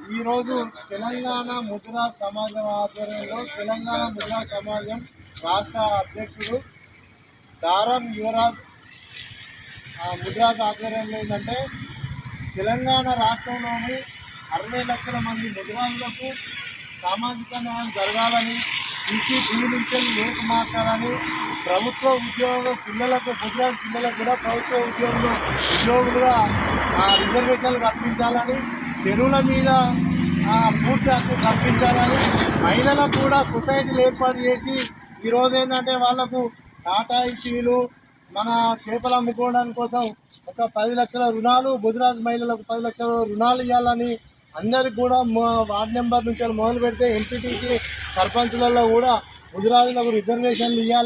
ఈరోజు తెలంగాణ ముద్రా సమాజం ఆధ్వర్యంలో తెలంగాణ ముద్రా సమాజం రాష్ట్ర అధ్యక్షుడు దారం యువరాజ్ ముద్రాజ్ ఆధ్వర్యంలో ఏంటంటే తెలంగాణ రాష్ట్రంలోని 60 లక్షల మంది ముద్రాజులకు సామాజిక న్యాయం జరగాలని, బీసీ నుంచి ఏక మార్చాలని, ప్రభుత్వ ఉద్యోగ పిల్లలకు ముద్రాజ్ పిల్లలకు కూడా ప్రభుత్వ ఉద్యోగులుగా రిజర్వేషన్లు కల్పించాలని, చెరువుల మీద పూర్తి హక్కు కల్పించాలని, మహిళలకు కూడా సొసైటీలు ఏర్పాటు చేసి ఈరోజు ఏంటంటే వాళ్లకు టాటా ఏసీలు మన చేపలు అమ్ముకోవడానికి కోసం ఒక 10 లక్షల రుణాలు, ముదిరాజ్ మహిళలకు 10 లక్షల రుణాలు ఇవ్వాలని, అందరికి కూడా వార్డు నెంబర్ నుంచి మొదలు పెడితే ఎంపీటీసీ సర్పంచులలో కూడా ముదిరాజులకు రిజర్వేషన్లు ఇవ్వాలి.